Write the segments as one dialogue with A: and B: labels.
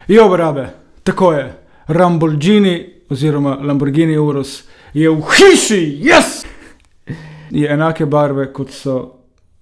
A: Jo, brabe, tako je. Lamborghini Urus je v hiši, yes! Je enake barve, kot so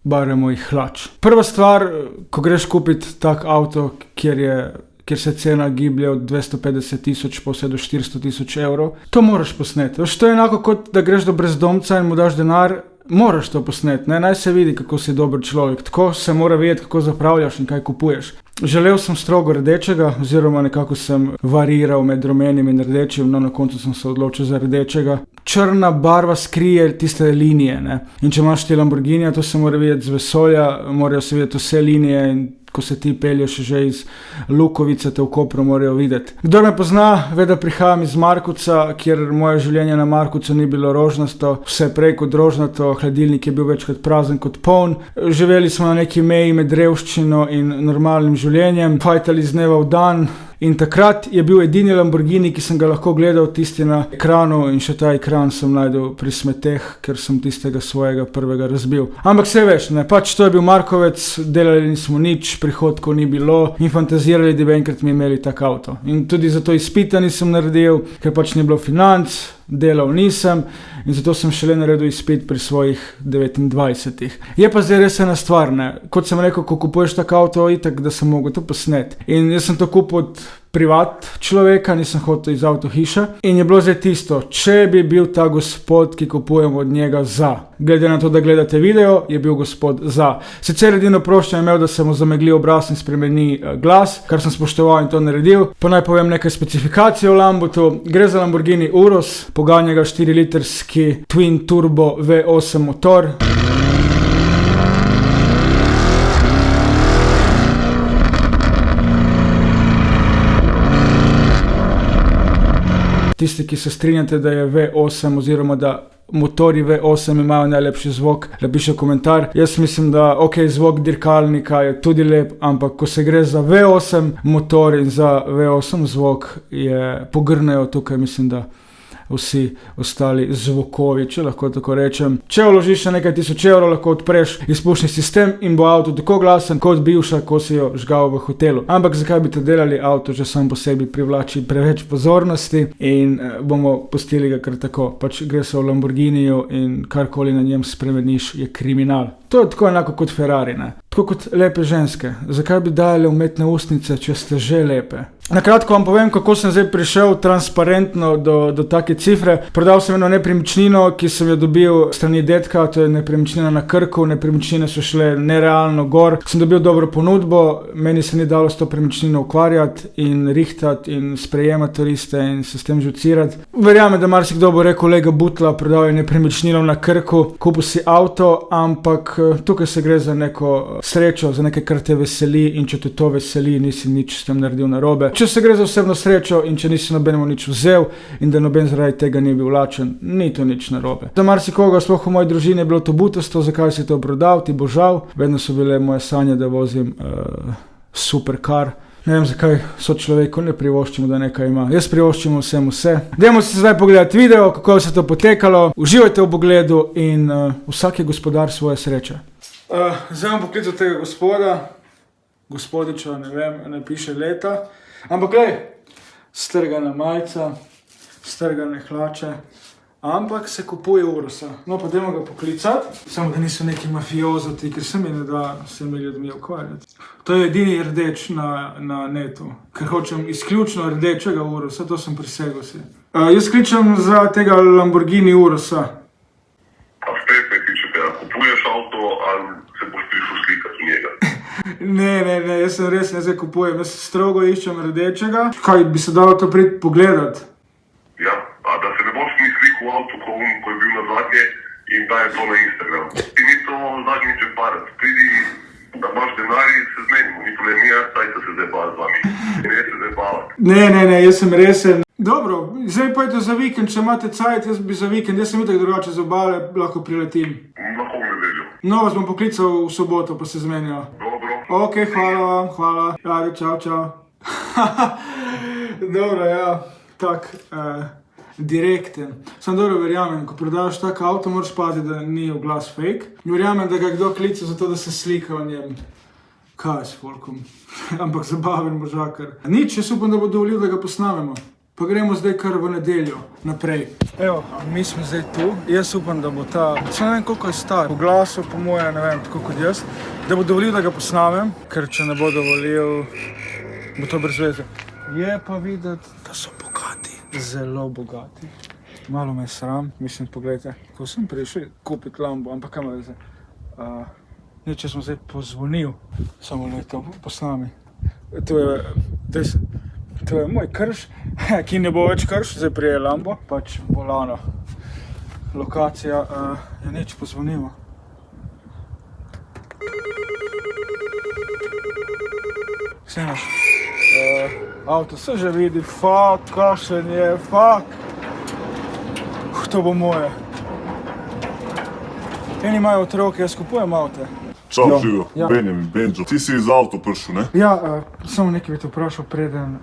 A: barve mojih hlač. Prva stvar, ko greš kupiti tak avto, kjer se cena giblje od 250 000 pa vse do 400 000 evrov, to moraš posneti. To je enako kot da greš do brezdomca in mu daš denar, moraš to posneti, ne? Naj se vidi, kako si dober človek. Tako se mora vedeti, kako zapravljaš in kaj kupuješ. Želel sem strogo rdečega, oziroma nekako sem variral med rumenim in rdečim, no na koncu sem se odločil za rdečega. Črna barva skrije tiste linije, ne? In če imaš ti Lamborghinija, to se mora videti z vesolja, morajo se videti vse linije in ko se ti pelješ že iz Lukovice, te v Kopru morajo videti. Kdor me pozna, ve, da prihajam iz Markovca, kjer moje življenje na Markovcu ni bilo rožnasto, vse prej kot rožnato, hladilnik je bil večkrat prazen kot poln. Živeli smo na neki meji med revščino in normalnim življenjem, fajtali z dneva v dan. In takrat je bil edini Lamborghini, ki sem ga lahko gledal, tisti na ekranu, in še ta ekran sem najdel pri smeteh, ker sem tistega svojega prvega razbil. Ampak saj veš, ne, pač to je bil Markovec, delali nismo nič, prihodkov ni bilo in fantazirali, da bi enkrat mi imeli tak avto. In tudi zato izpita nisem naredil, ker pač ni bilo financ, delal nisem in zato sem šele naredil izpit pri svojih 29. Je pa zdaj res ena stvar, ne. Kot sem rekel, ko kupuješ tak avto, itak, da sem mogel to posneti. In jaz sem to kupil od privat človeka, nisem hotel iz avto hiše. In je bilo zdaj tisto, če bi bil ta gospod, ki kupujem od njega za. Glede na to, da gledate video, je bil gospod za. Sicer edino prošnjo je imel, da se mu zamegli obraz in spremeni glas, kar sem spoštoval in to naredil. Pa naj povem nekaj specifikacij o Lambotu. Gre za Lamborghini Urus, poganja ga 4-litrski Twin Turbo V8 motor. Tisti, ki se strinjate, da je V8 oziroma da motorji V8 imajo najlepši zvok, napišite komentar. Jaz mislim, da zvok dirkalnika je tudi lep, ampak ko se gre za V8 motor in za V8 zvok, pogrnejo tukaj, mislim, da vsi ostali zvokovi, če lahko tako rečem. Če vložiš še nekaj 1000 evrov, lahko odpreš izpušni sistem in bo avto tako glasen kot bivša, ko si jo žgal v hotelu. Ampak zakaj bi to delali? Avto že sam po sebi privlači preveč pozornosti in bomo pustili ga kar tako. Pač gre se o Lamborghiniju in karkoli na njem spremeniš je kriminal. To je tako enako kot Ferrari, ne? Tako kot lepe ženske. Zakaj bi dajale umetne ustnice, če ste že lepe? Na kratko vam povem, kako sem zdaj prišel transparentno do take cifre. Prodal sem eno nepremičnino, ki sem jo dobil strani dedka, to je nepremičnina na Krku, nepremičnine so šle nerealno gor. Sem dobil dobro ponudbo, meni se ni dalo s to premičnino ukvarjati in rihtati in sprejemati turiste in se s tem žucirati. Verjamem, da marsikdo bo rekel, lega butla, prodal je nepremičnino na Krku, kupil si avto, ampak tukaj se gre za neko srečo, za nekaj, kar te veseli in če te to veseli, nisi nič s tem naredil narobe. Če se gre za osebno srečo in če nisi nobenemu nič vzel in da noben zaradi tega ni bil lačen, ni to nič narobe. Za marsikoga, sploh v moji družini, je bilo to butasto, zakaj si to prodal, ti bo žal. Vedno so bile moje sanje, da vozim superkar. Ne vem, zakaj človeku ne privoščimo, da nekaj ima. Jaz privoščimo vsem vse. Dajmo si zdaj pogledati video, kako je vse to potekalo. Uživajte v pogledu in vsak je gospodar svoje sreče. Zdaj bom poklical tega gospodiča, ne vem, ne piše leta. Ampak glej, strgana majica, strgane hlače, ampak se kupuje Urusa. No, pa dajmo ga poklicati, samo da niso neki mafiozoti, ker se mi ne da se mi ljudmi ukvarjati. To je edini rdeč na netu, ker hočem izključno rdečega Urusa, to sem prisegel si. Jaz kličem za tega Lamborghini Urusa.
B: A spet me kličete, a kupuješ avto ali se boš prišel slikati v njega?
A: Ne, jaz sem res ne zdaj kupujem, jaz strogo iščem rdečega. Kaj, bi se dalo to priti pogledat?
B: Ja, a da se ne boš ni slikal v avto, ko je bil na zadnje in daje to na Instagram. Ti ni to zadnji čeparec, pridi, da imaš denar in se zmenimo, ni problemija, saj se zdaj bava z vami. Ne se zdaj bava.
A: Ne, jaz sem resen. Dobro, zdaj pa je to za vikend, če imate cajt, jaz bi za vikend, jaz sem itak drugače z obale, lahko priletim.
B: Lahko v nedeljo.
A: No, vas bom poklical v soboto, pa se zmenijo.
B: Dobro.
A: Ok, hvala vam, hvala. Ajde, čau. Dobro, ja, tak, direkten. Sam dobro verjamem, ko prodajaš tak avto, moraš paziti, da ni oglas fake. Verjamem, da ga kdo klica zato, da se slika v njem. Kaj s folkom? Ampak zabaven možakar. Nič, jaz upam, da bo dovolil, da ga posnamemo. Pa gremo zdaj kar v nedeljo naprej. Evo, mi smo zdaj tu. Jaz upam, da bo ta, ne vem koliko je star, v glasu po moje, ne vem, tako kot jaz, da bo dovolil, da ga posnamem, ker če ne bo dovolil, bo to brez veze. Je pa videti, da so bogati, zelo bogati. Malo me je sram, mislim, pogledajte, ko sem prišel kupiti Lambo, ampak kaj me veze. Če smo zdaj pozvonil, samo leto, posnami. To je moj krš, ki ne bo več krš, zdaj prije Lambo, pač bolano. Lokacija, je nič, pozvonimo. Snimaš, avto se že vidi, fuck, kašen je, fuck. To bo moje. Eni imajo otroke, jaz kupujem avte.
C: Čau, živijo, Benjamin, Benjo. Ti si iz avto prišel, ne?
A: Ja, samo nekaj bi te vprašal preden,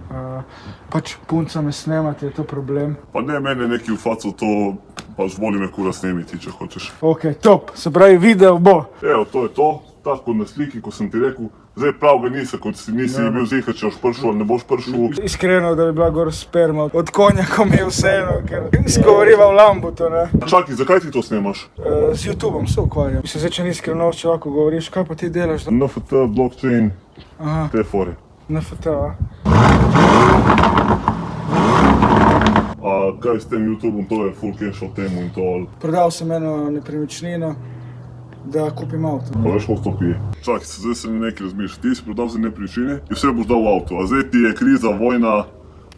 A: pač punca me snemati, je to problem?
C: Pa ne, mene neki v facu to, pač voli me kura snemiti, če hočeš.
A: Ok, top, se pravi video bo.
C: Evo, to je to, tako na sliki, ko sem ti rekel. Zdaj prav ga nisi, kot si nisi bil zihar, če boš prišel ali ne boš prišel.
A: Iskreno, da bi bila gor sperma od konja, ko mi je vseeno, ker izgovoriva v Lambu to, ne.
C: Čakaj, zakaj ti to snemaš?
A: Z YouTubeom se ukvarjam. Mislim, zdaj, če ni skrivnost, če lahko govoriš, kaj pa ti delaš?
C: NFT, blockchain, te fore.
A: NFT,
C: A kaj s tem YouTubeom, to je full cash o temu in to ali?
A: Prodal sem eno nepremičnino, da kupim avto.
C: Pa veš, koliko to pije? Čakaj, zdaj se mi nekaj razmišlja. Ti si prodal za nepremičnine in vse boš dal v avto, a zdaj ti je kriza, vojna,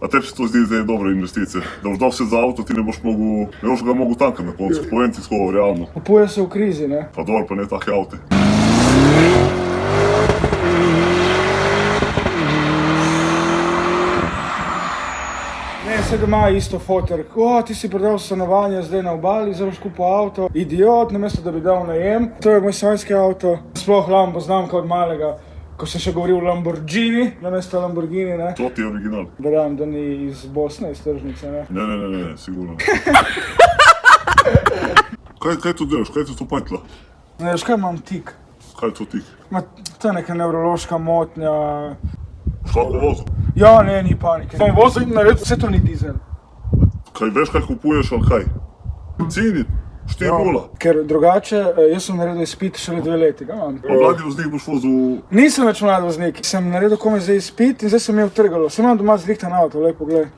C: a tebi se to zdi zdaj dobra investicija. Da boš dal vse za avto, ti ne boš ga mogel tankati na koncu, povem ti skovo, realno.
A: Kupuje se v krizi, ne?
C: Pa dobro, pa ne take avte.
A: Vse doma je isto fotor, ti si prodal stanovanje zdaj na obali, zdaj boš kupil avto, idiot, namesto da bi dal najem. To je moj sanjski avto, sploh Lambo znamka od malega, ko sem še govoril Lamborghini, namesto Lamborghini, ne.
C: To ti je original.
A: Verjamem, da ni iz Bosne, iz tržnice, ne.
C: Ne, sigurno. Kaj tu delaš, kaj ti to patla?
A: Ne veš, kaj imam tik?
C: Kaj je to tik?
A: To je neka nevrološka motnja.
C: Šlako vozu?
A: Ja, ne, ni panike. Bom vozil in naredil, vse to ni dizel.
C: Kaj veš, kaj kupuješ ali kaj? Benzini, 4,0.
A: Ker drugače, jaz sem naredil izpit šele 2 leti, ga imam.
C: Pa mladi voznik boš vozil?
A: Nisem več mladi voznik, sem naredil komaj za izpit in zdaj sem imel trgalo. Sem imam doma zrihtan avto, lepo glej.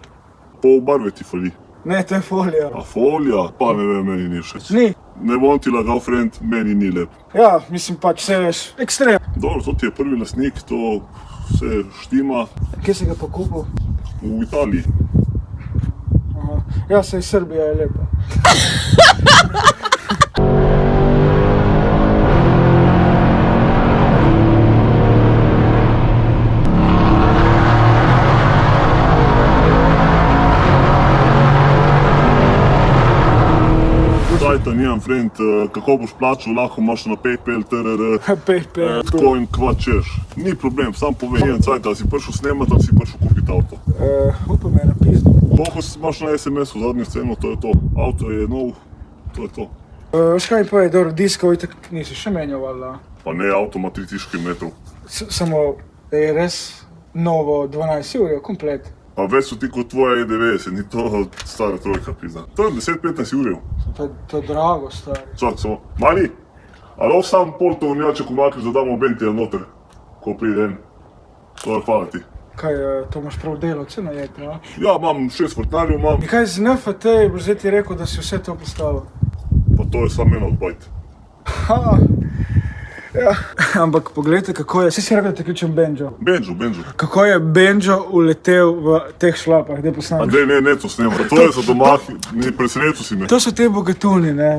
C: Pol barve ti fali.
A: Ne, to je folija.
C: A folija? Pa ne vem, meni ni všeč.
A: Ni.
C: Ne bom ti lagal, friend, meni ni lep.
A: Ja, mislim pač, vse veš, ekstrem.
C: Dobro, to ti je prvi lastnik, to vse štima.
A: Kje si ga pa kupil?
C: V Italiji.
A: Aha. Ja, saj Srbija je lepa.
C: Sajta nimam, friend, kako boš plačal, lahko imaš na PayPal, TRR,
A: PayPal.
C: tako in kva češ. Ni problem, sam povej, jedan sajta, ali si prišel snemati, ali si prišel kupiti avto.
A: Upam me je napisal.
C: Koliko imaš na SMS-u zadnjo sceno, to je to. Avto je nov, to je to.
A: Veš kaj mi povej, dobro, diskov itak nisi še menjal, valjda.
C: Pa ne, avto ima 3000 metrov.
A: Samo je res novo 12 ur, komplet.
C: Pa več so ti kot tvoja E90, ni to stara trojka, pizda. To je 10-15 urjev.
A: To je drago, stari.
C: Čak, samo, Mali, ali sam pol tovornjaček umakneš, da damo Bentija noter, ko pride en. Dobar, hvala ti.
A: Kaj, to imaš prav delavce najeti, a?
C: Ja, imam 6 vrtnarjev, imam.
A: In kaj z NFT je zdaj ti rekel, da si vse to postavil?
C: Pa to je samo eno odbajt.
A: Ha, ja. Ampak pogledajte, kako je, si rekel, da te kličem Benjo.
C: Benjo.
A: Kako je Benjo uletel v teh šlapah, gdje posnamiš?
C: A ne, to snema, to je za doma, presenetil si me.
A: To so te bogatuni, ne,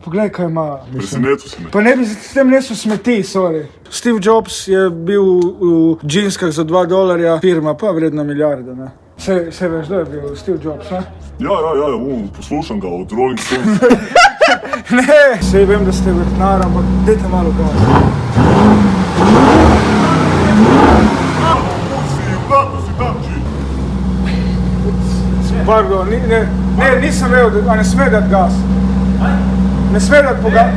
A: pogledaj, kaj ima.
C: Presenetil si me.
A: Pa ne bi s tem nesel smeti, sorry. Steve Jobs je bil v džinskah za $2, firma pa vredna milijarda, ne. Vse veš, da je bil Steve Jobs, ne?
C: Ja, poslušam ga od Rolling Stones.
A: Ne, sej vem, da ste vrtnar, ampak dajte malo gas.
C: Vratu si tamči.
A: Pardon, nisem vedel, a ne sme dati gas. Ne sme dati po gas.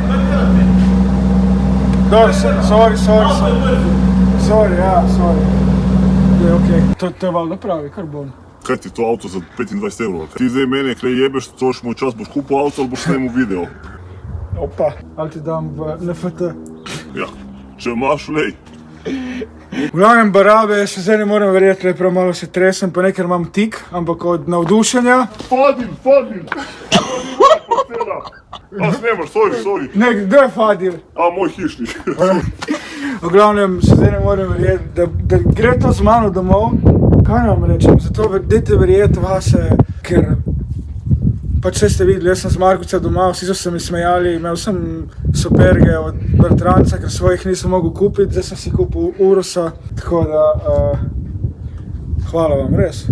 A: Dobro, sorry. sorry. Je, okej. To je valjda pravi karbon.
C: Kaj ti to avto za 25 evrov? Ti zdaj mene kaj jebeš, coš moj čas, boš kupil avto ali boš snemal video?
A: Opa, ali ti dam v NFT.
C: Ja, če imaš, lej.
A: V glavnem barabe, še zdaj ne morem verjeti, le prav malo se tresem, pa nekaj imam tik, ampak od navdušenja.
C: Fadil! A snemaš, sorry.
A: Ne, kdo je Fadil?
C: A, moj hišnik.
A: V glavnem, še zdaj ne morem verjeti, da gre to z mano domov. Kaj nam rečem, zato dajte verjeti vase, ker pač vse ste videli, jaz sem z Markovca doma, vsi so se mi smejali, imel sem superge od bratranca, ker svojih nisem mogel kupiti, zdaj sem si kupil Urusa, tako da hvala vam, res.